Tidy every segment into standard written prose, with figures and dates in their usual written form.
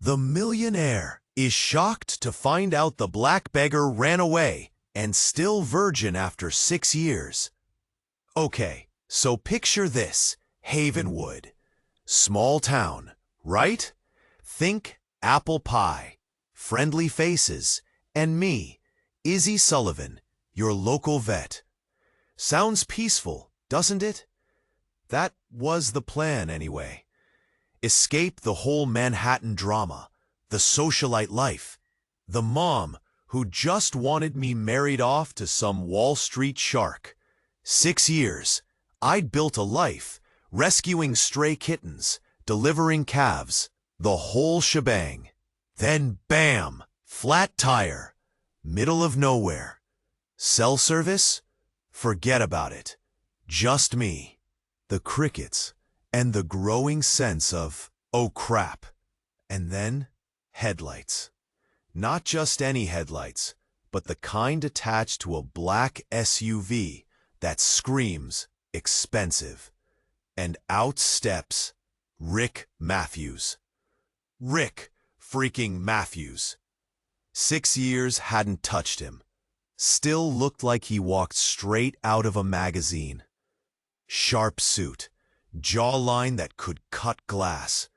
The millionaire is shocked to find out the black beggar ran away and still virgin after 6 years. Okay, so picture this, Havenwood. Small town, right? Think apple pie, friendly faces, and me, Izzy Sullivan, your local vet. Sounds peaceful, doesn't it? That was the plan anyway. Escape the whole Manhattan drama, the socialite life, the mom who just wanted me married off to some Wall Street shark. 6 years, I'd built a life, rescuing stray kittens, delivering calves, the whole shebang. Then bam, flat tire, middle of nowhere. Cell service? Forget about it. Just me, the crickets, and the growing sense of, oh crap. And then, headlights. Not just any headlights, but the kind attached to a black SUV that screams expensive. And out steps Rick Matthews. Rick freaking Matthews. 6 years hadn't touched him. Still looked like he walked straight out of a magazine. Sharp suit, jawline that could cut glass,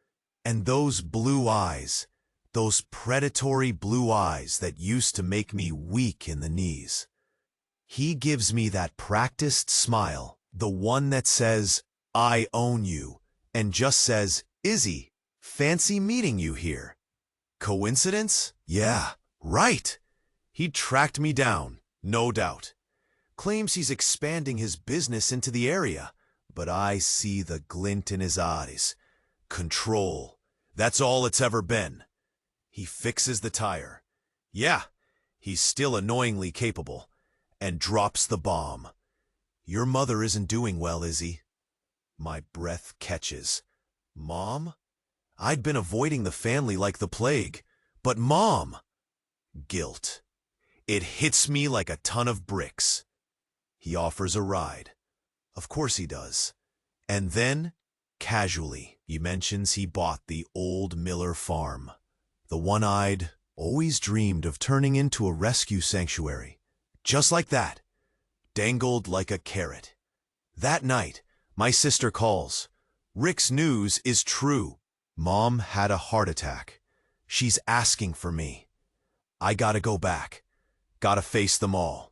and those blue eyes, those predatory blue eyes that used to make me weak in the knees. He gives me that practiced smile, the one that says, I own you, and just says, Izzy, fancy meeting you here. Coincidence? Yeah, right. He tracked me down, no doubt. Claims he's expanding his business into the area, but I see the glint in his eyes. Control. That's all it's ever been. He fixes the tire. Yeah, he's still annoyingly capable. And drops the bomb. Your mother isn't doing well, Izzy. My breath catches. Mom? I'd been avoiding the family like the plague. But Mom! Guilt. It hits me like a ton of bricks. He offers a ride. Of course he does. And then, casually, he mentions he bought the old Miller farm. The one-eyed, always dreamed of turning into a rescue sanctuary. Just like that. Dangled like a carrot. That night, my sister calls. Rick's news is true. Mom had a heart attack. She's asking for me. I gotta go back. Gotta face them all.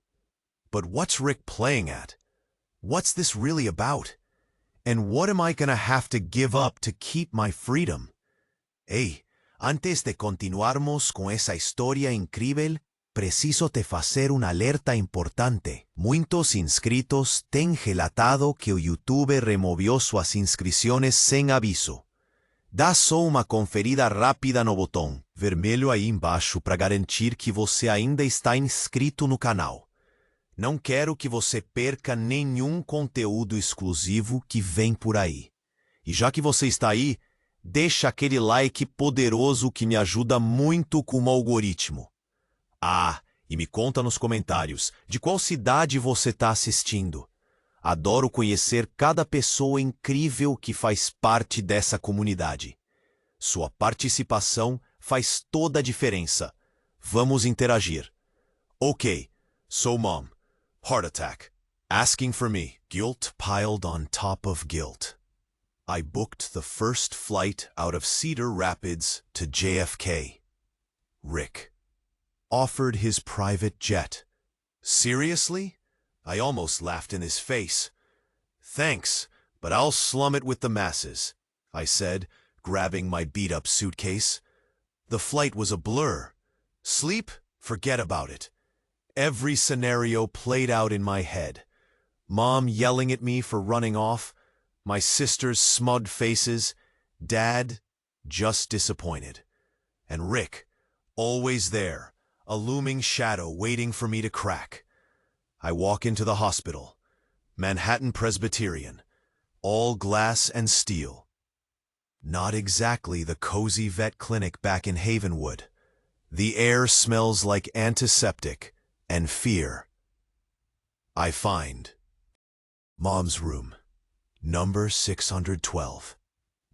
But what's Rick playing at? What's this really about? And what am I gonna have to give up to keep my freedom? Hey, antes de continuarmos con esa historia incrível, preciso te fazer una alerta importante. Muitos inscritos têm relatado que o YouTube removiu suas inscrições sem aviso. Dá só uma conferida rápida no botão vermelho aí embaixo para garantir que você ainda está inscrito no canal. Não quero que você perca nenhum conteúdo exclusivo que vem por aí. E já que você está aí, deixa aquele like poderoso que me ajuda muito com o algoritmo. Ah, e me conta nos comentários de qual cidade você está assistindo. Adoro conhecer cada pessoa incrível que faz parte dessa comunidade. Sua participação faz toda a diferença. Vamos interagir. Ok, so Mom, heart attack, asking for me, guilt piled on top of guilt. I booked the first flight out of Cedar Rapids to JFK. Rick offered his private jet. Seriously? I almost laughed in his face. Thanks, but I'll slum it with the masses, I said, grabbing my beat-up suitcase. The flight was a blur. Sleep? Forget about it. Every scenario played out in my head. Mom yelling at me for running off, my sister's smug faces, Dad just disappointed, and Rick always there, a looming shadow waiting for me to crack. I walk into the hospital, Manhattan Presbyterian, all glass and steel. Not exactly the cozy vet clinic back in Havenwood. The air smells like antiseptic and fear. I find Mom's room, number 612.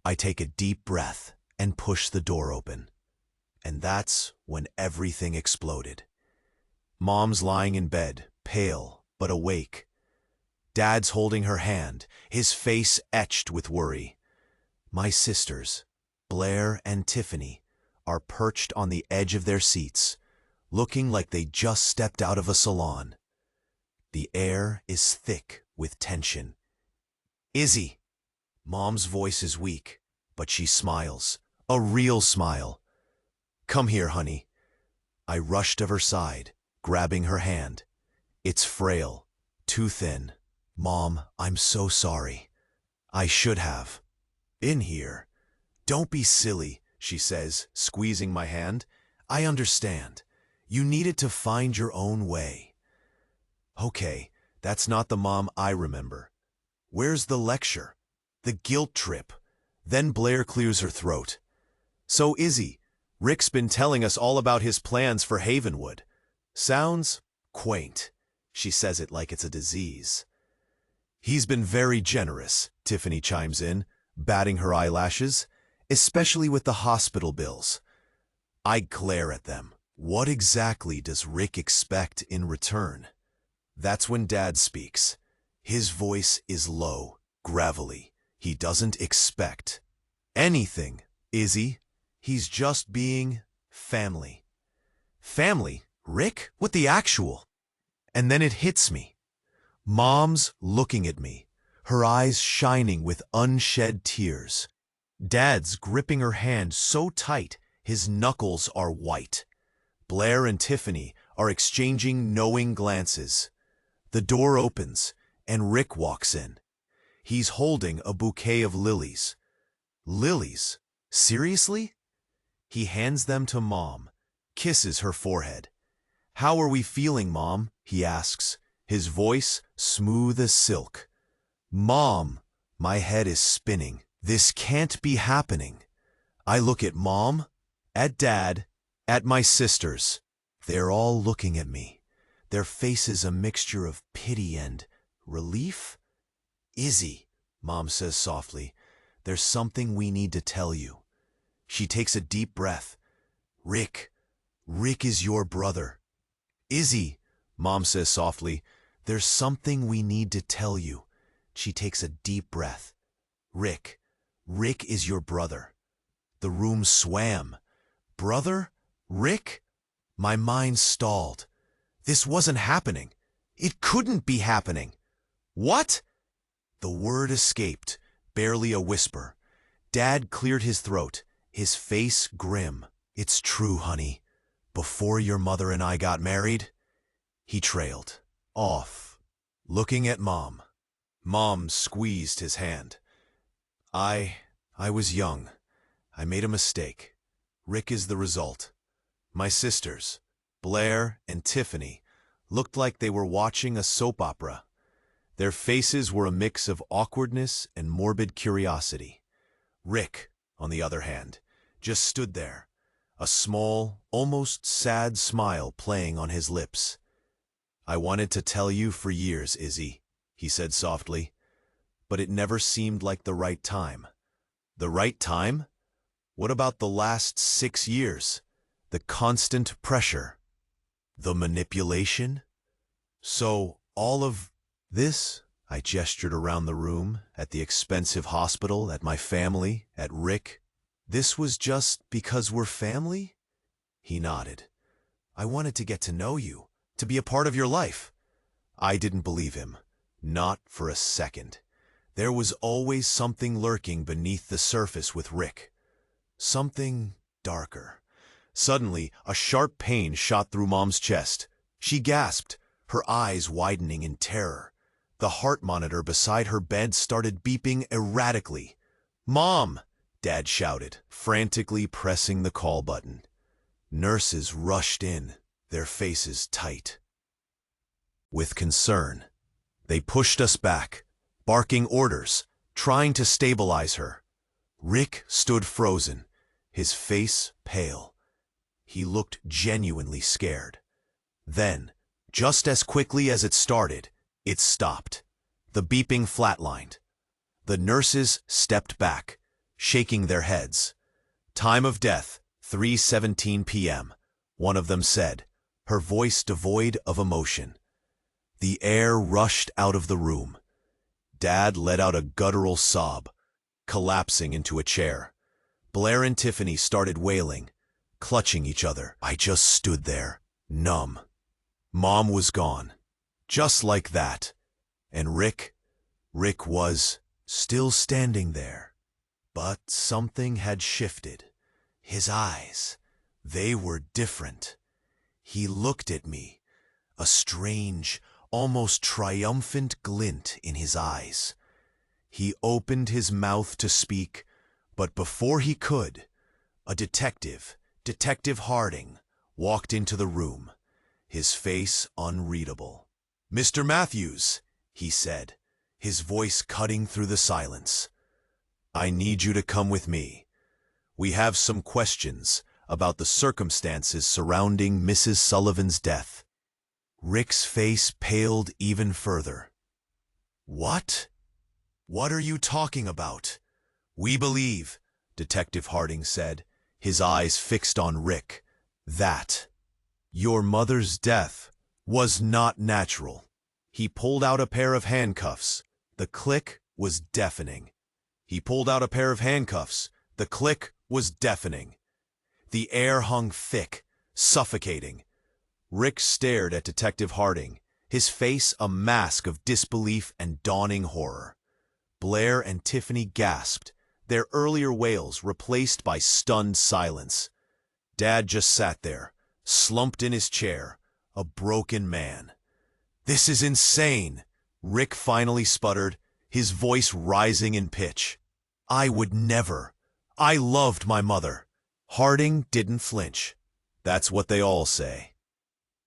I take a deep breath and push the door open. And that's when everything exploded. Mom's lying in bed, pale but awake. Dad's holding her hand, his face etched with worry. My sisters, Blair and Tiffany, are perched on the edge of their seats, looking like they just stepped out of a salon. The air is thick with tension. Izzy! Mom's voice is weak, but she smiles, a real smile. Come here, honey. I rush to her side, grabbing her hand. It's frail, too thin. Mom, I'm so sorry. I should have. In here. Don't be silly, she says, squeezing my hand. I understand. You needed to find your own way. Okay, that's not the mom I remember. Where's the lecture? The guilt trip? Then Blair clears her throat. So Izzy, Rick's been telling us all about his plans for Havenwood. Sounds quaint. She says it like it's a disease. He's been very generous, Tiffany chimes in, batting her eyelashes, especially with the hospital bills. I glare at them. What exactly does Rick expect in return? That's when Dad speaks. His voice is low, gravelly. He doesn't expect anything, Izzy. He's just being family. Family? Rick? What the actual? And then it hits me. Mom's looking at me, her eyes shining with unshed tears. Dad's gripping her hand so tight, his knuckles are white. Blair and Tiffany are exchanging knowing glances. The door opens, and Rick walks in. He's holding a bouquet of lilies. Lilies? Seriously? He hands them to Mom, kisses her forehead. How are we feeling, Mom? He asks, his voice smooth as silk. Mom, my head is spinning. This can't be happening. I look at Mom, at Dad, at my sisters. They're all looking at me, their faces a mixture of pity and relief. Izzy, Mom says softly, there's something we need to tell you. She takes a deep breath. Rick is your brother. Izzy, Mom says softly, there's something we need to tell you. She takes a deep breath. Rick is your brother. The room swam. Brother? Rick? My mind stalled. This wasn't happening. It couldn't be happening. What? The word escaped, barely a whisper. Dad cleared his throat, his face grim. It's true, honey. Before your mother and I got married, he trailed off, looking at Mom. Mom squeezed his hand. I was young. I made a mistake. Rick is the result. My sisters, Blair and Tiffany, looked like they were watching a soap opera. Their faces were a mix of awkwardness and morbid curiosity. Rick, on the other hand, just stood there, a small, almost sad smile playing on his lips. I wanted to tell you for years, Izzy, he said softly, but it never seemed like the right time. The right time? What about the last 6 years? The constant pressure? The manipulation? So all of this? I gestured around the room, at the expensive hospital, at my family, at Rick. This was just because we're family? He nodded. I wanted to get to know you, to be a part of your life. I didn't believe him, not for a second. There was always something lurking beneath the surface with Rick. Something darker. Suddenly, a sharp pain shot through Mom's chest. She gasped, her eyes widening in terror. The heart monitor beside her bed started beeping erratically. Mom! Dad shouted, frantically pressing the call button. Nurses rushed in, their faces tight. With concern, they pushed us back, barking orders, trying to stabilize her. Rick stood frozen, his face pale. He looked genuinely scared. Then, just as quickly as it started, it stopped. The beeping flatlined. The nurses stepped back, shaking their heads. Time of death, 3:17 p.m., one of them said, her voice devoid of emotion. The air rushed out of the room. Dad let out a guttural sob, collapsing into a chair. Blair and Tiffany started wailing, clutching each other. I just stood there, numb. Mom was gone. Just like that. And Rick was still standing there. But something had shifted. His eyes, they were different. He looked at me, a strange, almost triumphant glint in his eyes. He opened his mouth to speak, but before he could, a detective, Detective Harding, walked into the room, his face unreadable. "Mr. Matthews," he said, his voice cutting through the silence. "I need you to come with me. We have some questions about the circumstances surrounding Mrs. Sullivan's death." Rick's face paled even further. "What? What are you talking about?" "We believe," Detective Harding said, his eyes fixed on Rick, "that your mother's death was not natural." He pulled out a pair of handcuffs. The click was deafening. He pulled out a pair of handcuffs. The click was deafening. The air hung thick, suffocating. Rick stared at Detective Harding, his face a mask of disbelief and dawning horror. Blair and Tiffany gasped, their earlier wails replaced by stunned silence. Dad just sat there, slumped in his chair, a broken man. "This is insane," Rick finally sputtered, his voice rising in pitch. "I would never. I loved my mother." Harding didn't flinch. "That's what they all say."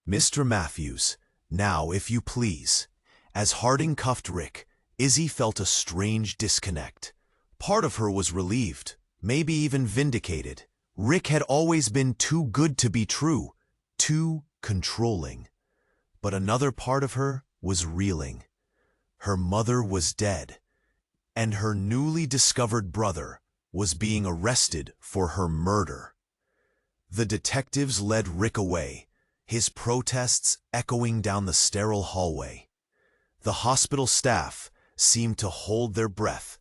"Mr. Matthews, now if you please." As Harding cuffed Rick, Izzy felt a strange disconnect. Part of her was relieved, maybe even vindicated. Rick had always been too good to be true, too controlling. But another part of her was reeling. Her mother was dead, and her newly discovered brother was being arrested for her murder. The detectives led Rick away, his protests echoing down the sterile hallway. The hospital staff seemed to hold their breath,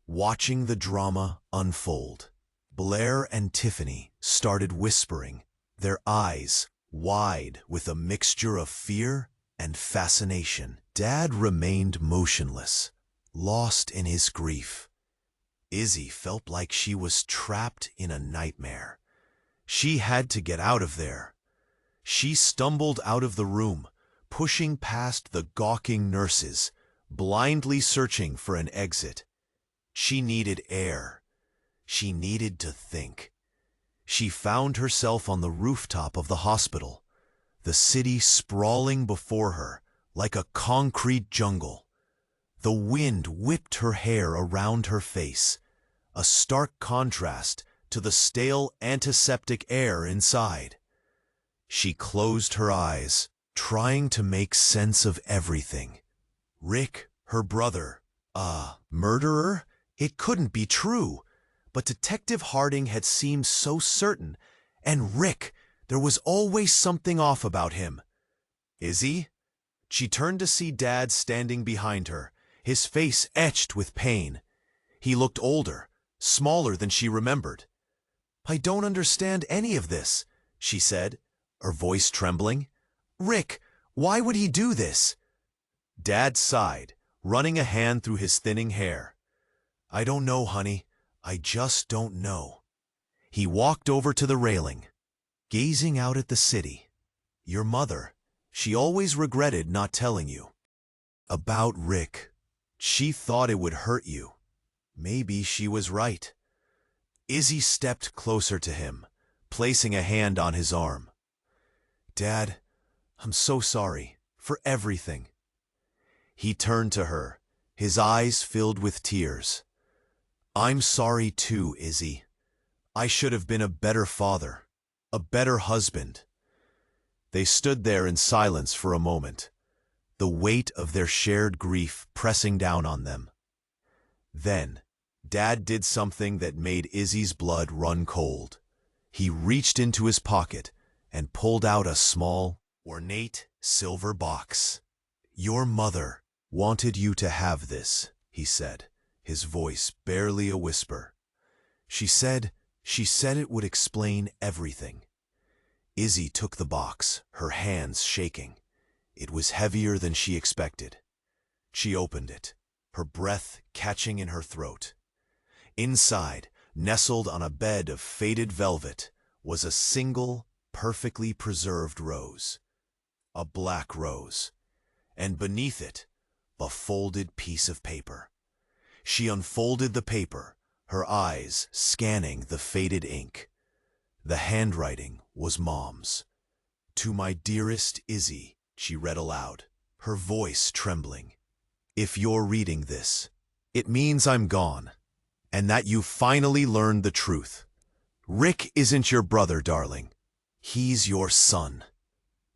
watching the drama unfold. Blair and Tiffany started whispering, their eyes wide with a mixture of fear and fascination. Dad remained motionless, lost in his grief. Izzy felt like she was trapped in a nightmare. She had to get out of there. She stumbled out of the room, pushing past the gawking nurses, blindly searching for an exit. She needed air. She needed to think. She found herself on the rooftop of the hospital, the city sprawling before her like a concrete jungle. The wind whipped her hair around her face, a stark contrast to the stale antiseptic air inside. She closed her eyes, trying to make sense of everything. Rick, her brother, a murderer? It couldn't be true. But Detective Harding had seemed so certain, and Rick, there was always something off about him. "Izzy?" She turned to see Dad standing behind her, his face etched with pain. He looked older, smaller than she remembered. "I don't understand any of this," she said, her voice trembling. "Rick, why would he do this?" Dad sighed, running a hand through his thinning hair. "I don't know, honey. I just don't know." He walked over to the railing, gazing out at the city. "Your mother, she always regretted not telling you about Rick. She thought it would hurt you. Maybe she was right." Izzy stepped closer to him, placing a hand on his arm. "Dad, I'm so sorry for everything." He turned to her, his eyes filled with tears. "I'm sorry too, Izzy. I should have been a better father, a better husband." They stood there in silence for a moment, the weight of their shared grief pressing down on them. Then, Dad did something that made Izzy's blood run cold. He reached into his pocket and pulled out a small, ornate silver box. "Your mother wanted you to have this," he said, his voice barely a whisper. She said it would explain everything." Izzy took the box, her hands shaking. It was heavier than she expected. She opened it, her breath catching in her throat. Inside, nestled on a bed of faded velvet, was a single, perfectly preserved rose. A black rose. And beneath it, a folded piece of paper. She unfolded the paper, her eyes scanning the faded ink. The handwriting was Mom's. "To my dearest Izzy," she read aloud, her voice trembling. "If you're reading this, it means I'm gone, and that you finally learned the truth. Rick isn't your brother, darling. He's your son.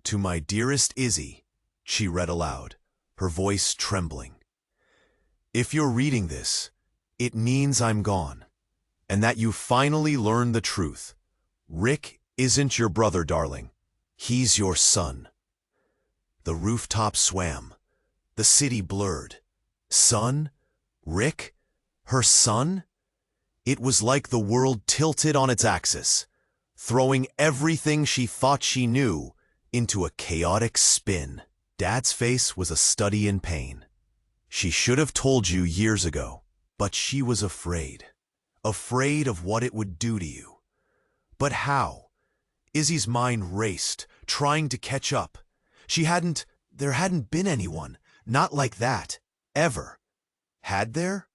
To my dearest Izzy," she read aloud, her voice trembling. "If you're reading this, it means I'm gone, and that you finally learned the truth. Rick isn't your brother, darling. He's your son." The rooftop swam. The city blurred. Son? Rick? Her son? It was like the world tilted on its axis, throwing everything she thought she knew into a chaotic spin. Dad's face was a study in pain. "She should have told you years ago, but she was afraid. Afraid of what it would do to you." But how? Izzy's mind raced, trying to catch up. There hadn't been anyone, not like that, ever. Had there?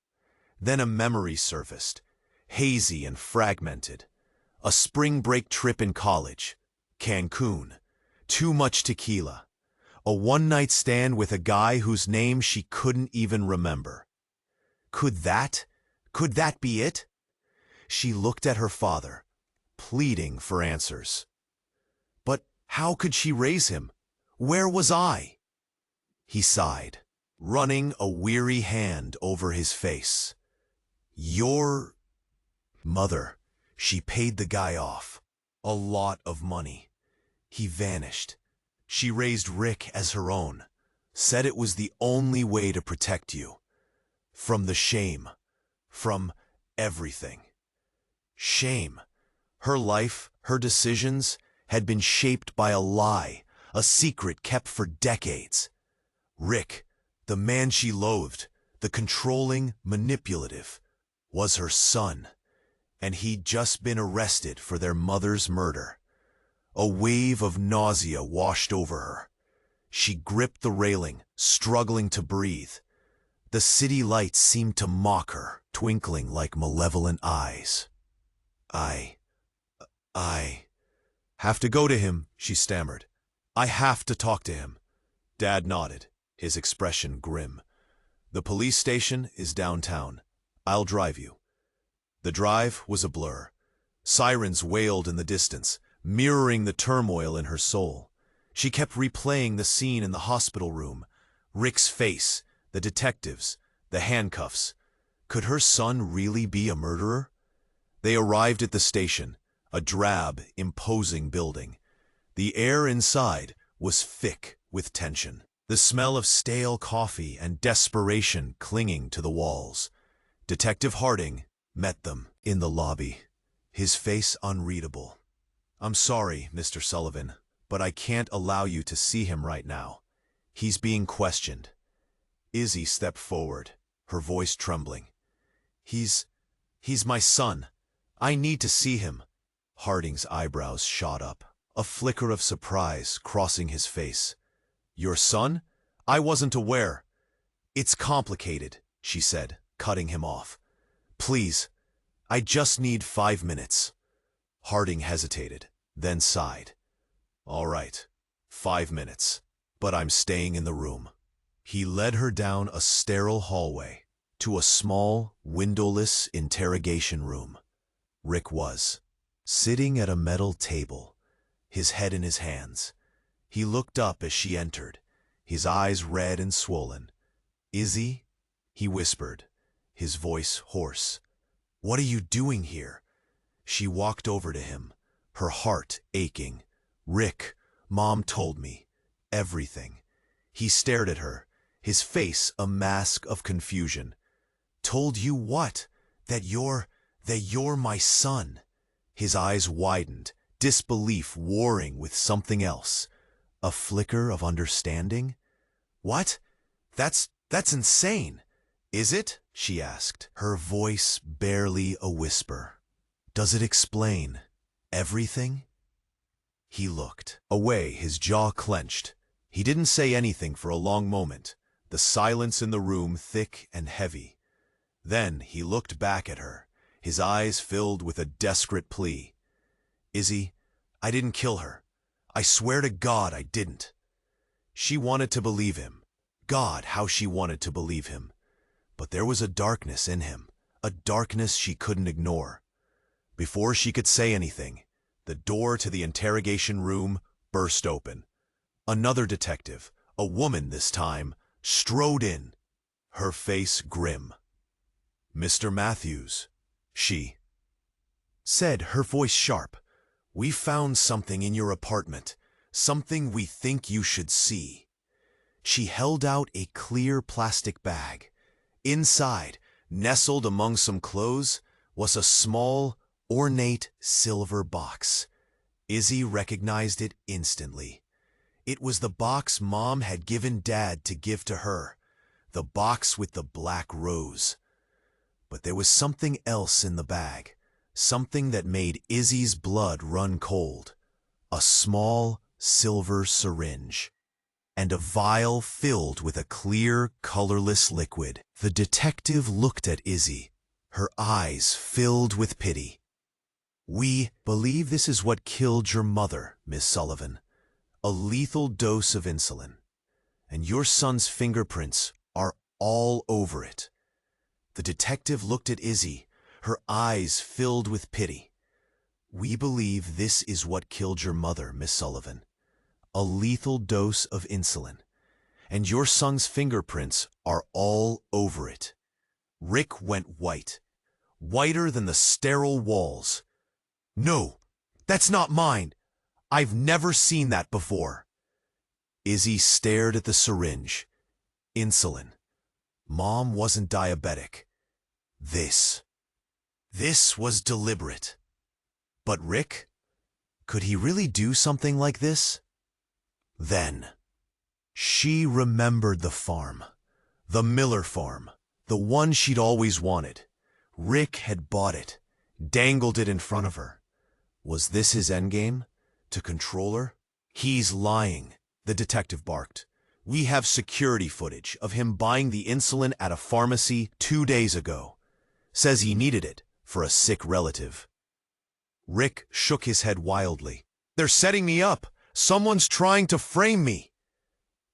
Then a memory surfaced, hazy and fragmented. A spring break trip in college. Cancun. Too much tequila. A one-night stand with a guy whose name she couldn't even remember. Could that be it? She looked at her father, pleading for answers. But how could she raise him? Where was I? He sighed, running a weary hand over his face. "Your mother, she paid the guy off. A lot of money. He vanished. She raised Rick as her own, said it was the only way to protect you. From the shame. From everything. Shame. Her life, her decisions, had been shaped by a lie, a secret kept for decades. Rick, the man she loathed, the controlling, manipulative, was her son, and he'd just been arrested for their mother's murder. A wave of nausea washed over her. She gripped the railing, struggling to breathe. The city lights seemed to mock her, twinkling like malevolent eyes. I have to go to him," she stammered. "I have to talk to him." Dad nodded, his expression grim. "The police station is downtown. I'll drive you." The drive was a blur. Sirens wailed in the distance, mirroring the turmoil in her soul. She kept replaying the scene in the hospital room. Rick's face, the detectives, the handcuffs. Could her son really be a murderer? They arrived at the station, a drab, imposing building. The air inside was thick with tension, the smell of stale coffee and desperation clinging to the walls. Detective Harding met them in the lobby, his face unreadable. "I'm sorry, Mr. Sullivan, but I can't allow you to see him right now. He's being questioned." Izzy stepped forward, her voice trembling. He's my son. I need to see him." Harding's eyebrows shot up, a flicker of surprise crossing his face. "Your son? I wasn't aware." "It's complicated," she said, cutting him off. "Please, I just need 5 minutes." Harding hesitated, then sighed. "All right, 5 minutes, but I'm staying in the room." He led her down a sterile hallway to a small, windowless interrogation room. Rick was sitting at a metal table, his head in his hands. He looked up as she entered, his eyes red and swollen. "Izzy?" he whispered, his voice hoarse. "What are you doing here?" She walked over to him, her heart aching. "Rick, Mom told me everything." He stared at her, his face a mask of confusion. "Told you what? That you're my son." His eyes widened, disbelief warring with something else. A flicker of understanding? "What? That's insane. Is it?" she asked, her voice barely a whisper. "Does it explain everything?" He looked away, his jaw clenched. He didn't say anything for a long moment, the silence in the room thick and heavy. Then he looked back at her, his eyes filled with a desperate plea. "Izzy, I didn't kill her. I swear to God I didn't." She wanted to believe him. God, how she wanted to believe him. But there was a darkness in him, a darkness she couldn't ignore. Before she could say anything, the door to the interrogation room burst open. Another detective, a woman this time, strode in, her face grim. "Mr. Matthews," she said, her voice sharp, "we found something in your apartment, something we think you should see." She held out a clear plastic bag. Inside, nestled among some clothes, was a small, ornate silver box. Izzy recognized it instantly. It was the box Mom had given Dad to give to her, the box with the black rose. But there was something else in the bag, something that made Izzy's blood run cold. A small silver syringe, and a vial filled with a clear, colorless liquid. The detective looked at Izzy, her eyes filled with pity. "We believe this is what killed your mother, Miss Sullivan. A lethal dose of insulin. And your son's fingerprints are all over it." The detective looked at Izzy, her eyes filled with pity. "We believe this is what killed your mother, Miss Sullivan. A lethal dose of insulin. And your son's fingerprints are all over it." Rick went white, whiter than the sterile walls. "No, that's not mine. I've never seen that before." Izzy stared at the syringe. Insulin. Mom wasn't diabetic. This was deliberate. But Rick? Could he really do something like this? Then, she remembered the farm. The Miller farm. The one she'd always wanted. Rick had bought it, dangled it in front of her. Was this his endgame? To control her? "He's lying," the detective barked. "We have security footage of him buying the insulin at a pharmacy 2 days ago. Says he needed it for a sick relative." Rick shook his head wildly. "They're setting me up. Someone's trying to frame me."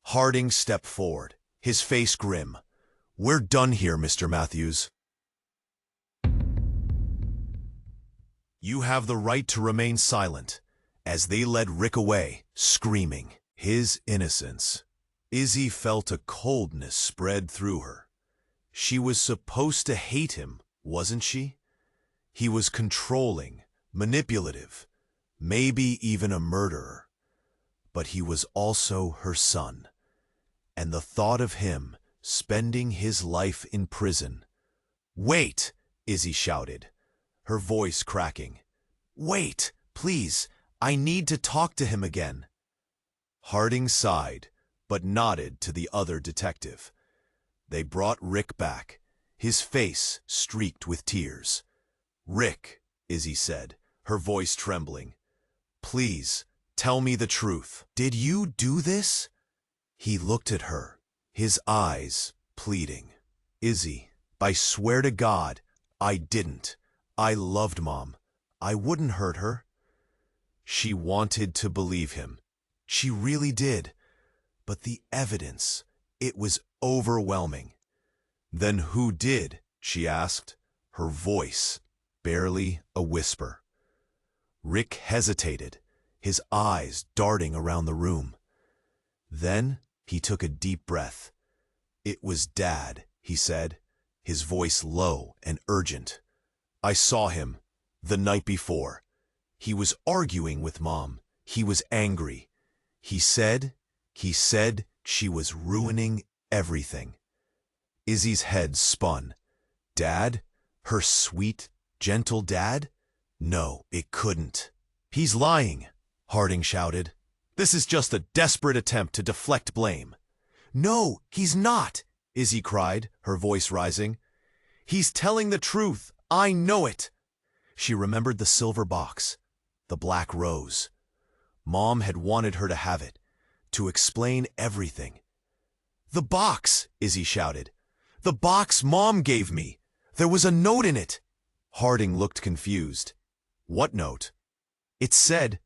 Harding stepped forward, his face grim. "We're done here, Mr. Matthews. You have the right to remain silent." As they led Rick away, screaming his innocence, Izzy felt a coldness spread through her. She was supposed to hate him, wasn't she? He was controlling, manipulative, maybe even a murderer. But he was also her son. And the thought of him spending his life in prison. "Wait!" Izzy shouted, her voice cracking. "Wait, please. I need to talk to him again." Harding sighed, but nodded to the other detective. They brought Rick back, his face streaked with tears. "Rick," Izzy said, her voice trembling, "please, tell me the truth. Did you do this?" He looked at her, his eyes pleading. "Izzy, I swear to God, I didn't. I loved Mom. I wouldn't hurt her." She wanted to believe him. She really did. But the evidence, it was overwhelming. "Then who did?" she asked, her voice barely a whisper. Rick hesitated, his eyes darting around the room. Then he took a deep breath. "It was Dad," he said, his voice low and urgent. "I saw him the night before. He was arguing with Mom. He was angry. He said she was ruining everything. Izzy's head spun. Dad? Her sweet, gentle dad? No, it couldn't. He's lying, Harding shouted. This is just a desperate attempt to deflect blame. No, he's not, Izzy cried, her voice rising. He's telling the truth. I know it. She remembered the silver box, the black rose. Mom had wanted her to have it, to explain everything. The box, Izzy shouted. The box Mom gave me. There was a note in it. Harding looked confused. What note? It said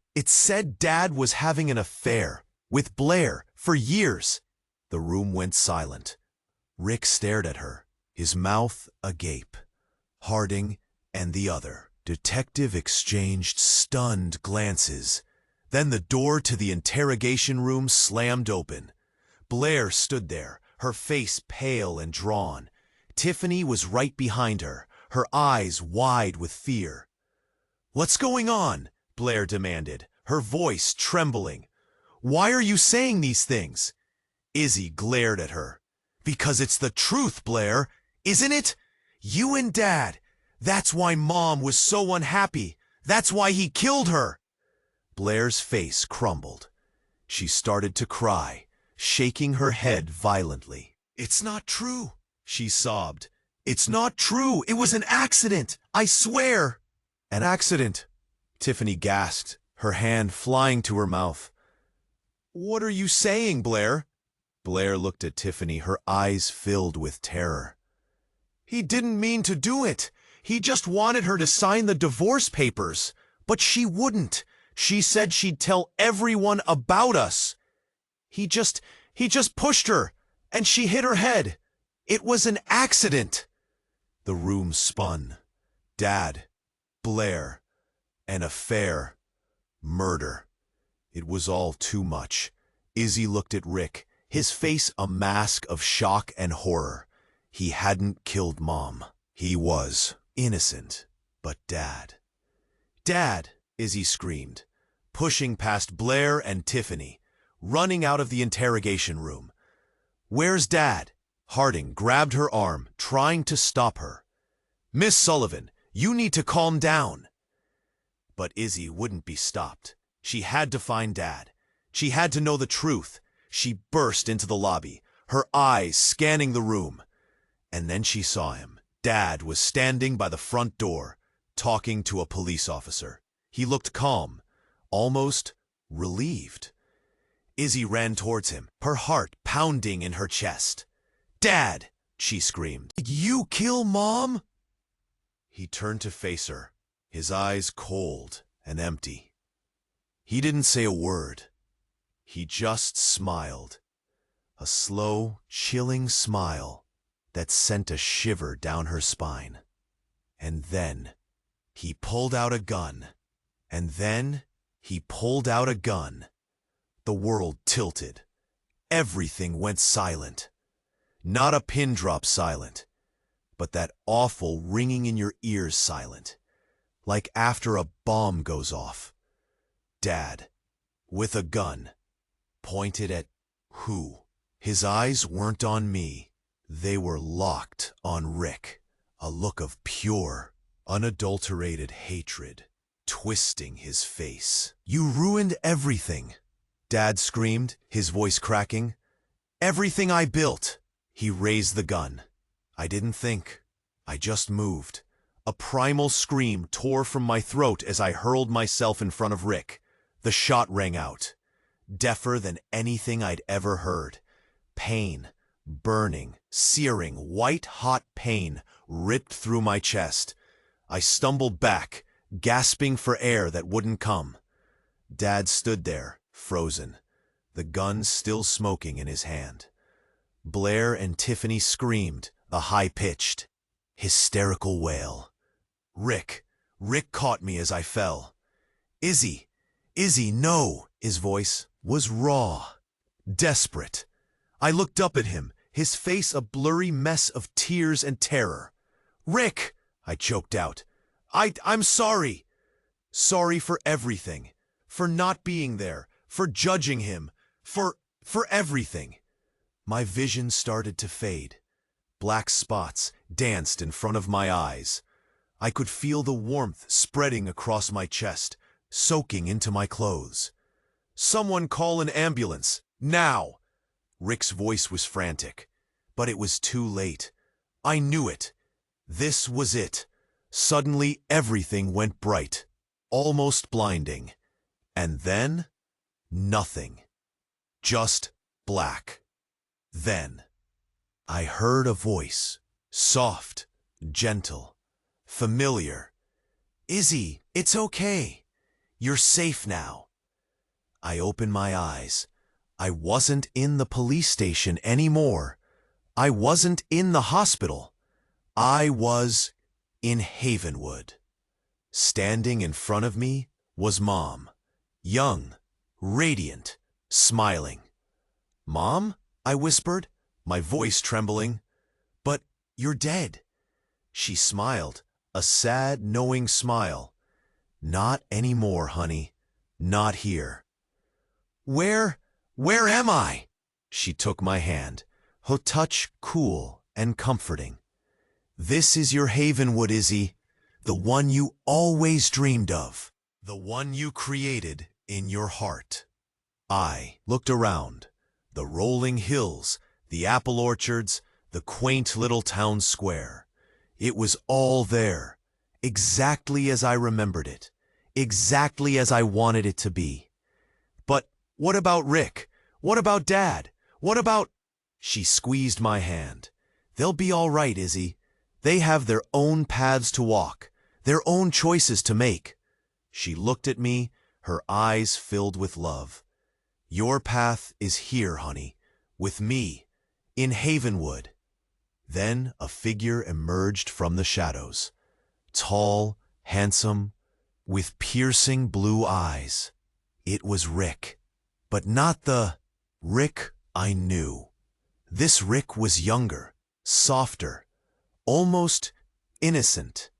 Dad was having an affair with Blair for years. The room went silent. Rick stared at her, his mouth agape. Harding and the other detective exchanged stunned glances. Then the door to the interrogation room slammed open. Blair stood there, her face pale and drawn. Tiffany was right behind her, her eyes wide with fear. "What's going on?" Blair demanded, her voice trembling. "Why are you saying these things?" Izzy glared at her. "Because it's the truth, Blair, isn't it? You and Dad. That's why Mom was so unhappy. That's why he killed her." Blair's face crumbled. She started to cry, shaking her head violently. "It's not true," she sobbed. "It's not true. It was an accident. I swear." "An accident?" Tiffany gasped, her hand flying to her mouth. "What are you saying, Blair?" Blair looked at Tiffany, her eyes filled with terror. "He didn't mean to do it. He just wanted her to sign the divorce papers. But she wouldn't. She said she'd tell everyone about us. He just pushed her, and she hit her head. It was an accident." The room spun. Dad, Blair, an affair, murder. It was all too much. Izzy looked at Rick, his face a mask of shock and horror. He hadn't killed Mom. He was innocent. But Dad. "Dad!" Izzy screamed, pushing past Blair and Tiffany, running out of the interrogation room. "Where's Dad?" Harding grabbed her arm, trying to stop her. "Miss Sullivan, you need to calm down." But Izzy wouldn't be stopped. She had to find Dad. She had to know the truth. She burst into the lobby, her eyes scanning the room. And then she saw him. Dad was standing by the front door, talking to a police officer. He looked calm, almost relieved. Izzy ran towards him, her heart pounding in her chest. "Dad!" she screamed. "Did you kill Mom?" He turned to face her, his eyes cold and empty. He didn't say a word. He just smiled. A slow, chilling smile that sent a shiver down her spine. And then he pulled out a gun. The world tilted. Everything went silent. Not a pin drop silent, but that awful ringing in your ears silent, like after a bomb goes off. Dad, with a gun, pointed at who? His eyes weren't on me. They were locked on Rick, a look of pure, unadulterated hatred twisting his face. "You ruined everything," Dad screamed, his voice cracking. "Everything I built." He raised the gun. I didn't think. I just moved. A primal scream tore from my throat as I hurled myself in front of Rick. The shot rang out, deafer than anything I'd ever heard. Pain, burning, searing, white-hot pain ripped through my chest. I stumbled back, gasping for air that wouldn't come. Dad stood there, frozen, the gun still smoking in his hand. Blair and Tiffany screamed, a high-pitched, hysterical wail. Rick caught me as I fell. Izzy, no!" His voice was raw, desperate. I looked up at him, his face a blurry mess of tears and terror. "Rick!" I choked out. I'm sorry." Sorry for everything. For not being there. For judging him. For everything. My vision started to fade. Black spots danced in front of my eyes. I could feel the warmth spreading across my chest, soaking into my clothes. Someone call an ambulance, now! Rick's voice was frantic, but it was too late. I knew it. This was it. Suddenly everything went bright, almost blinding. And then, nothing. Just black. Then, I heard a voice, soft, gentle, familiar. Izzy, it's okay. You're safe now. I opened my eyes. I wasn't in the police station anymore. I wasn't in the hospital. I was in Havenwood. Standing in front of me was Mom, young, radiant, smiling. Mom? I whispered, my voice trembling. But you're dead. She smiled, a sad, knowing smile. Not anymore, honey. Not here. Where am I? She took my hand, her touch cool and comforting. This is your Havenwood, Izzy, the one you always dreamed of, the one you created in your heart. I looked around. The rolling hills, the apple orchards, the quaint little town square. It was all there, exactly as I remembered it, exactly as I wanted it to be. But what about Rick? What about Dad? What about... She squeezed my hand. They'll be all right, Izzy. They have their own paths to walk, their own choices to make. She looked at me, her eyes filled with love. Your path is here, honey, with me, in Havenwood. Then a figure emerged from the shadows, tall, handsome, with piercing blue eyes. It was Rick, but not the Rick I knew. This Rick was younger, softer, almost innocent.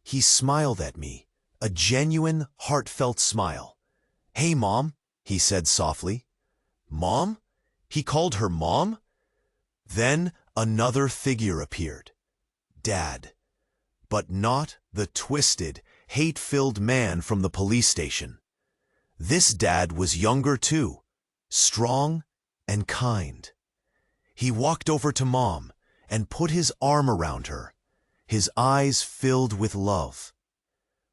He smiled at me, a genuine, heartfelt smile. Hey, Mom, he said softly. Mom? He called her Mom? Then another figure appeared. Dad. But not the twisted, hate-filled man from the police station. This Dad was younger too, strong and kind. He walked over to Mom and put his arm around her, his eyes filled with love.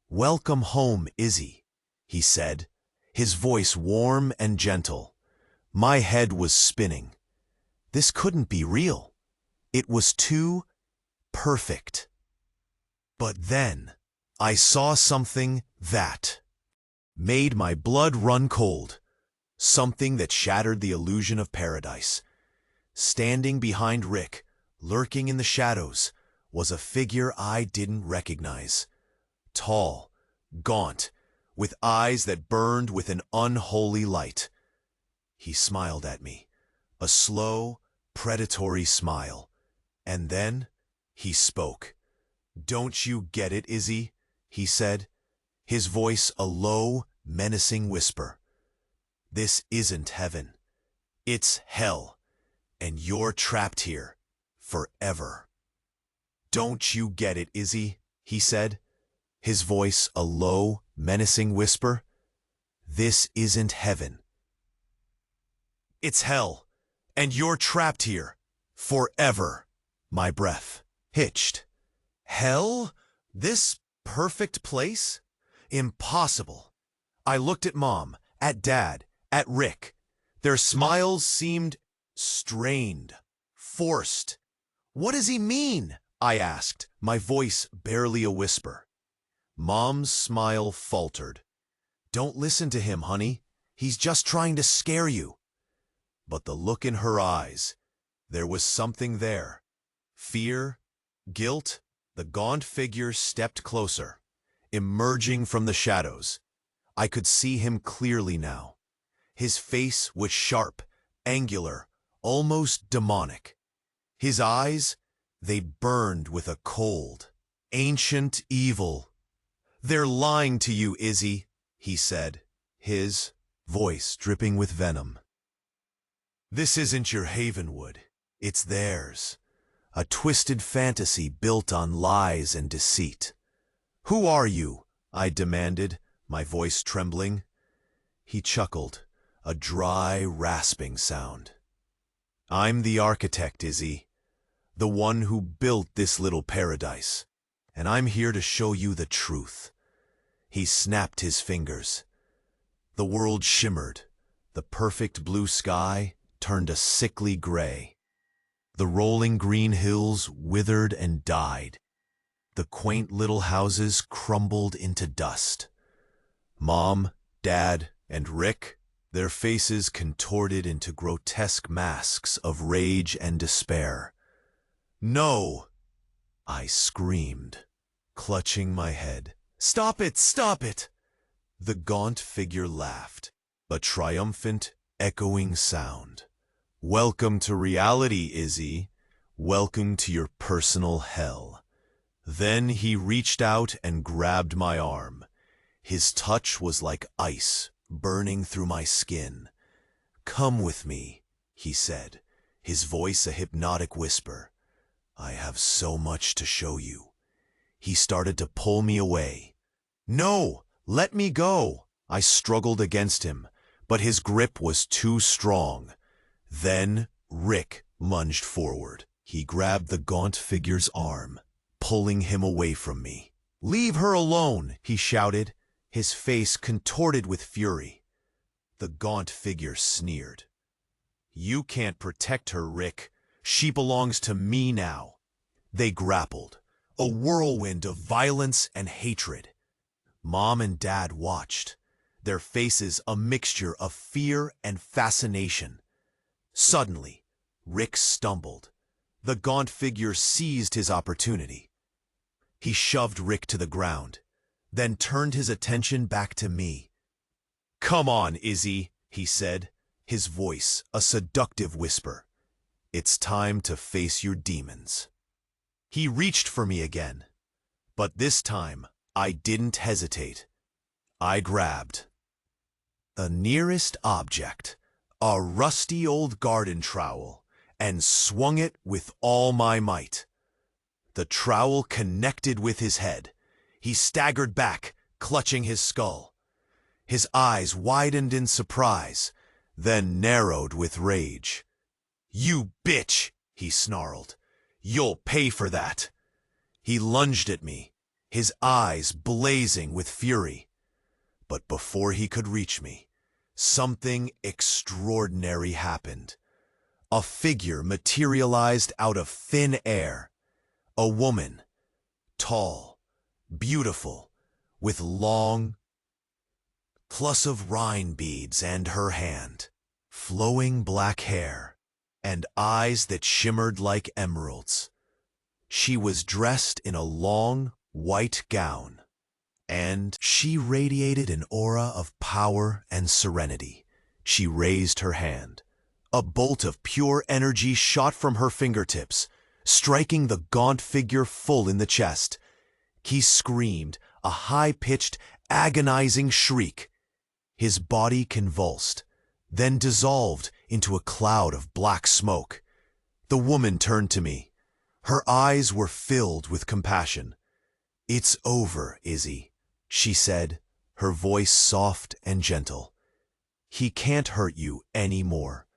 Welcome home, Izzy, he said, his voice warm and gentle. My head was spinning. This couldn't be real. It was too perfect. But then I saw something that made my blood run cold, something that shattered the illusion of paradise. Standing behind Rick, lurking in the shadows, was a figure I didn't recognize. Tall, gaunt, with eyes that burned with an unholy light. He smiled at me, a slow, predatory smile. And then he spoke. Don't you get it, Izzy? He said, his voice a low, menacing whisper. This isn't heaven. It's hell. And you're trapped here, forever. Don't you get it, Izzy? He said, his voice a low, menacing whisper. This isn't heaven. It's hell, and you're trapped here, forever. My breath hitched. Hell? This perfect place? Impossible. I looked at Mom, at Dad, at Rick. Their smiles seemed strained, forced. What does he mean? I asked, my voice barely a whisper. Mom's smile faltered. Don't listen to him, honey. He's just trying to scare you. But the look in her eyes, there was something there. Fear, guilt. The gaunt figure stepped closer, emerging from the shadows. I could see him clearly now. His face was sharp, angular, almost demonic. His eyes, they burned with a cold, ancient evil. "They're lying to you, Izzy," he said, his voice dripping with venom. "This isn't your Havenwood. It's theirs. A twisted fantasy built on lies and deceit." "Who are you?" I demanded, my voice trembling. He chuckled, a dry, rasping sound. "I'm the architect, Izzy, the one who built this little paradise, and I'm here to show you the truth." He snapped his fingers. The world shimmered. The perfect blue sky turned a sickly gray. The rolling green hills withered and died. The quaint little houses crumbled into dust. Mom, Dad, and Rick, their faces contorted into grotesque masks of rage and despair. "No!" I screamed, clutching my head. "Stop it! Stop it!" The gaunt figure laughed, a triumphant, echoing sound. "Welcome to reality, Izzy. Welcome to your personal hell." Then he reached out and grabbed my arm. His touch was like ice burning through my skin. "Come with me," he said, his voice a hypnotic whisper. "I have so much to show you." He started to pull me away. "No, let me go." I struggled against him, but his grip was too strong. Then Rick lunged forward. He grabbed the gaunt figure's arm, pulling him away from me. "Leave her alone," he shouted, his face contorted with fury. The gaunt figure sneered. "You can't protect her, Rick. She belongs to me now." They grappled, a whirlwind of violence and hatred. Mom and Dad watched, their faces a mixture of fear and fascination. Suddenly, Rick stumbled. The gaunt figure seized his opportunity. He shoved Rick to the ground, then turned his attention back to me. "Come on, Izzy," he said, his voice a seductive whisper. "It's time to face your demons." He reached for me again, but this time I didn't hesitate. I grabbed the nearest object, a rusty old garden trowel, and swung it with all my might. The trowel connected with his head. He staggered back, clutching his skull. His eyes widened in surprise, then narrowed with rage. "You bitch!" he snarled. "You'll pay for that." He lunged at me, his eyes blazing with fury. But before he could reach me, something extraordinary happened. A figure materialized out of thin air. A woman, tall, beautiful, with long plus of rhine beads and her hand, flowing black hair, and eyes that shimmered like emeralds. She was dressed in a long, white gown, and she radiated an aura of power and serenity. She raised her hand. A bolt of pure energy shot from her fingertips, striking the gaunt figure full in the chest. He screamed, a high-pitched, agonizing shriek. His body convulsed, then dissolved into a cloud of black smoke. The woman turned to me. Her eyes were filled with compassion. "It's over, Izzy," she said, her voice soft and gentle. "He can't hurt you anymore."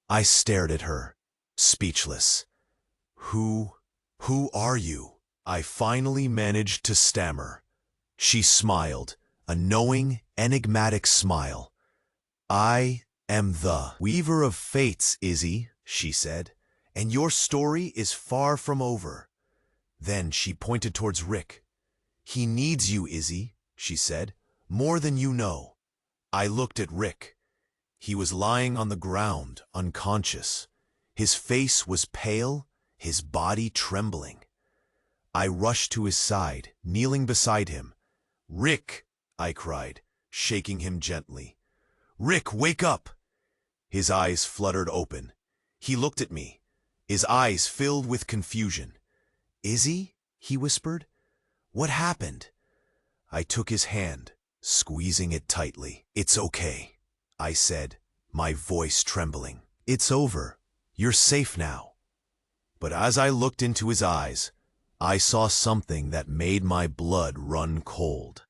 I stared at her, speechless. Who are you?" I finally managed to stammer. She smiled, a knowing, enigmatic smile. "I am the Weaver of Fates, Izzy," she said, "and your story is far from over." Then she pointed towards Rick. "He needs you, Izzy," she said, "more than you know." I looked at Rick. He was lying on the ground, unconscious. His face was pale, his body trembling. I rushed to his side, kneeling beside him. "Rick!" I cried, shaking him gently. "Rick, wake up!" His eyes fluttered open. He looked at me, his eyes filled with confusion. "Izzy?" he whispered. "What happened?" I took his hand, squeezing it tightly. "It's okay," I said, my voice trembling. "It's over. You're safe now." But as I looked into his eyes, I saw something that made my blood run cold.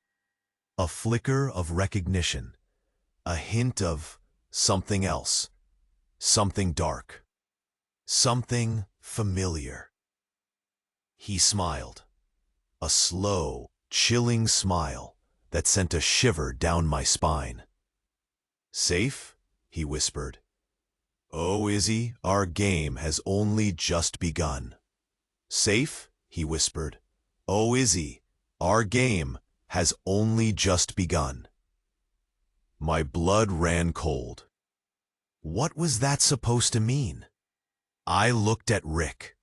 A flicker of recognition, a hint of something else, something dark, something familiar. He smiled, a slow, chilling smile that sent a shiver down my spine. "Safe?" he whispered. "Oh, Izzy, our game has only just begun." "Safe?" he whispered. "Oh, Izzy, our game has only just begun." My blood ran cold. What was that supposed to mean? I looked at Rick,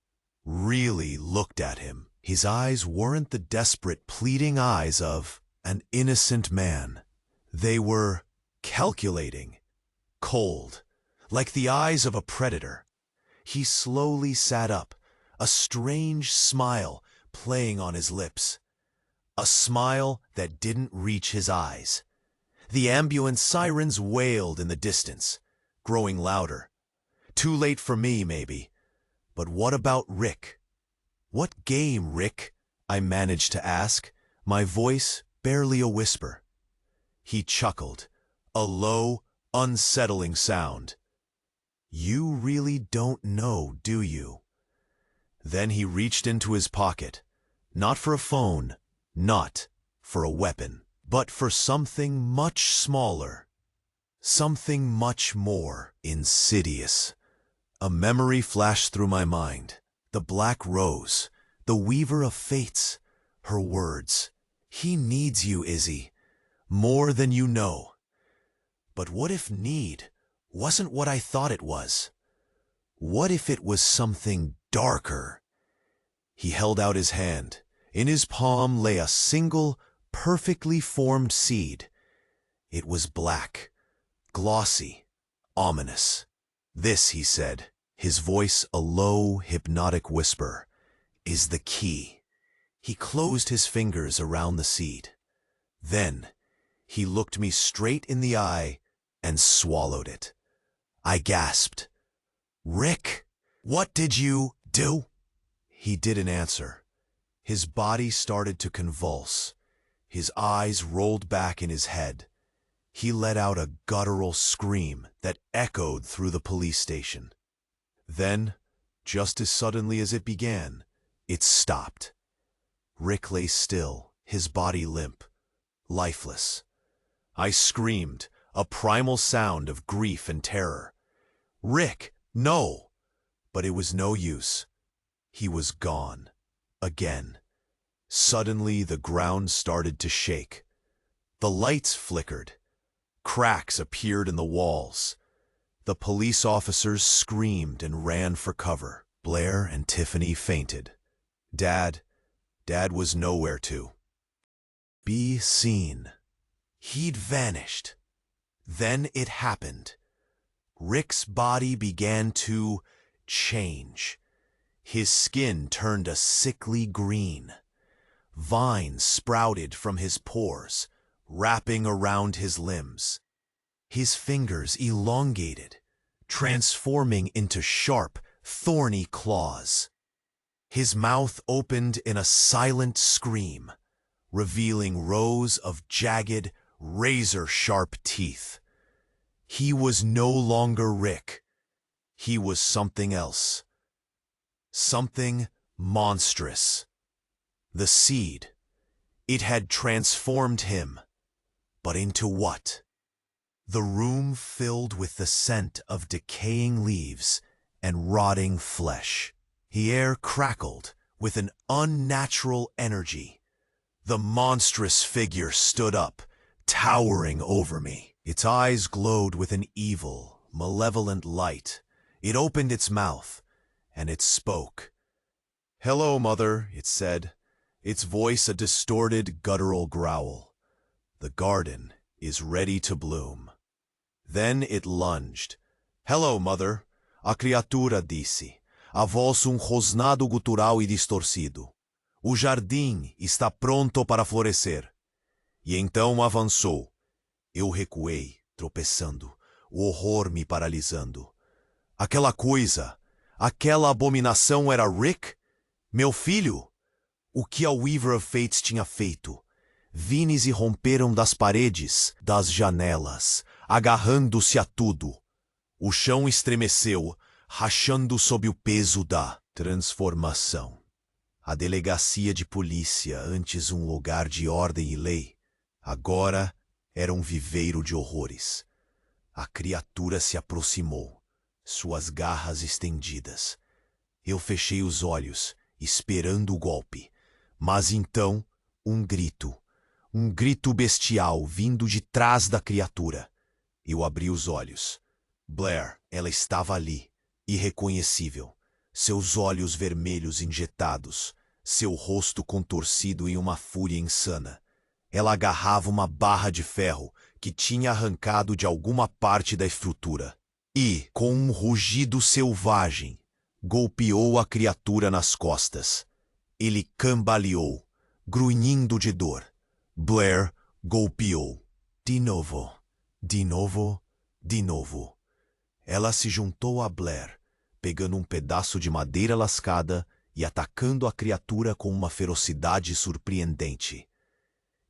really looked at him. His eyes weren't the desperate, pleading eyes of an innocent man. They were calculating, cold, like the eyes of a predator. He slowly sat up, a strange smile playing on his lips. A smile that didn't reach his eyes. The ambulance sirens wailed in the distance, growing louder. Too late for me, maybe. But what about Rick? "What game, Rick?" I managed to ask, my voice barely a whisper. He chuckled, a low, unsettling sound. "You really don't know, do you?" Then he reached into his pocket, not for a phone, not for a weapon, but for something much smaller, something much more insidious. A memory flashed through my mind. The Black Rose, the weaver of fates, her words. "He needs you, Izzy, more than you know." But what if need wasn't what I thought it was? What if it was something darker? He held out his hand. In his palm lay a single, perfectly formed seed. It was black, glossy, ominous. "This," he said, his voice a low, hypnotic whisper, "is the key." He closed his fingers around the seed. Then he looked me straight in the eye and swallowed it. I gasped, "Rick, what did you do?" He didn't answer. His body started to convulse. His eyes rolled back in his head. He let out a guttural scream that echoed through the police station. Then, just as suddenly as it began, it stopped. Rick lay still, his body limp, lifeless. I screamed, a primal sound of grief and terror. "Rick, no!" But it was no use. He was gone. Again. Suddenly the ground started to shake. The lights flickered. Cracks appeared in the walls. The police officers screamed and ran for cover. Blair and Tiffany fainted. Dad was nowhere to be seen. He'd vanished. Then it happened. Rick's body began to change. His skin turned a sickly green. Vines sprouted from his pores, wrapping around his limbs. His fingers elongated, transforming into sharp, thorny claws. His mouth opened in a silent scream, revealing rows of jagged, razor-sharp teeth. He was no longer Rick. He was something else. Something monstrous. The seed. It had transformed him. But into what? The room filled with the scent of decaying leaves and rotting flesh. The air crackled with an unnatural energy. The monstrous figure stood up, towering over me. Its eyes glowed with an evil, malevolent light. It opened its mouth, and it spoke. "Hello, Mother," it said, its voice a distorted, guttural growl. "The garden is ready to bloom." Then it lunged. "Hello, Mother," a criatura disse, a voz rosnado gutural e distorcido. "O jardim está pronto para florescer." E então avançou. Eu recuei, tropeçando, o horror me paralisando. Aquela coisa, aquela abominação era Rick? Meu filho? O que a Weaver of Fates tinha feito? Vines irromperam das paredes, das janelas, agarrando-se a tudo. O chão estremeceu, rachando sob o peso da transformação. A delegacia de polícia, antes um lugar de ordem e lei, agora era um viveiro de horrores. A criatura se aproximou, suas garras estendidas. Eu fechei os olhos, esperando o golpe. Mas então, um grito bestial vindo de trás da criatura. Eu abri os olhos. Blair, ela estava ali, irreconhecível. Seus olhos vermelhos injetados, seu rosto contorcido em uma fúria insana. Ela agarrava uma barra de ferro que tinha arrancado de alguma parte da estrutura e, com um rugido selvagem, golpeou a criatura nas costas. Ele cambaleou, grunhindo de dor. Blair golpeou. De novo, de novo, de novo. Ela se juntou a Blair, pegando um pedaço de madeira lascada e atacando a criatura com uma ferocidade surpreendente.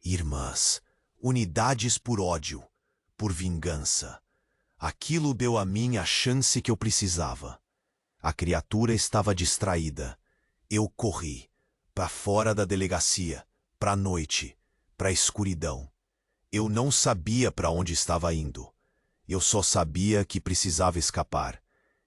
Irmãs, unidades por ódio, por vingança. Aquilo deu a mim a chance que eu precisava. A criatura estava distraída. Eu corri, para fora da delegacia, para a noite, para a escuridão. Eu não sabia para onde estava indo. Eu só sabia que precisava escapar.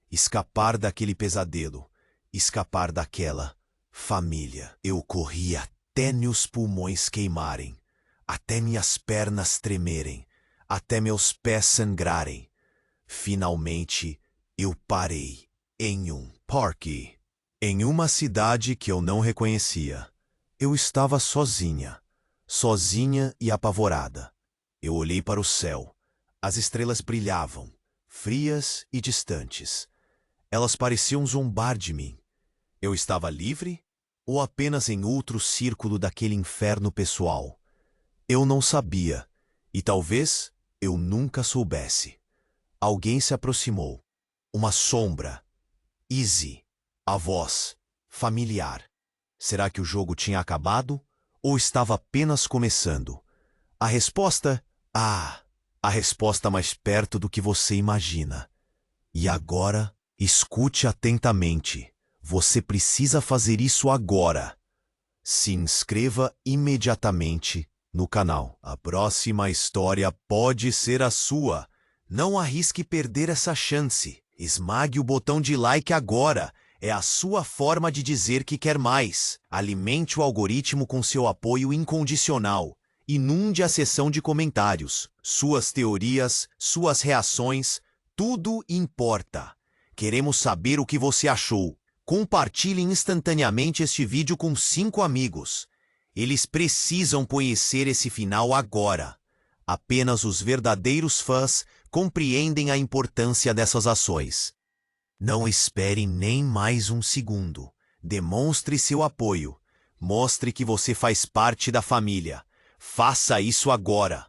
Escapar daquele pesadelo. Escapar daquela família. Eu corri até meus pulmões queimarem, até minhas pernas tremerem, até meus pés sangrarem. Finalmente, eu parei em um parque, em uma cidade que eu não reconhecia. Eu estava sozinha e apavorada. Eu olhei para o céu. As estrelas brilhavam, frias e distantes. Elas pareciam zombar de mim. Eu estava livre ou apenas em outro círculo daquele inferno pessoal? Eu não sabia, e talvez eu nunca soubesse. Alguém se aproximou. Uma sombra. Izzy. A voz. Familiar. Será que o jogo tinha acabado? Ou estava apenas começando? A resposta? A resposta mais perto do que você imagina. E agora, escute atentamente. Você precisa fazer isso agora. Se inscreva imediatamente no canal. A próxima história pode ser a sua. Não arrisque perder essa chance. Esmague o botão de like agora. É a sua forma de dizer que quer mais. Alimente o algoritmo com seu apoio incondicional. Inunde a seção de comentários. Suas teorias, suas reações, tudo importa. Queremos saber o que você achou. Compartilhe instantaneamente este vídeo com 5 amigos. Eles precisam conhecer esse final agora. Apenas os verdadeiros fãs compreendem a importância dessas ações. Não espere nem mais um segundo. Demonstre seu apoio. Mostre que você faz parte da família. Faça isso agora.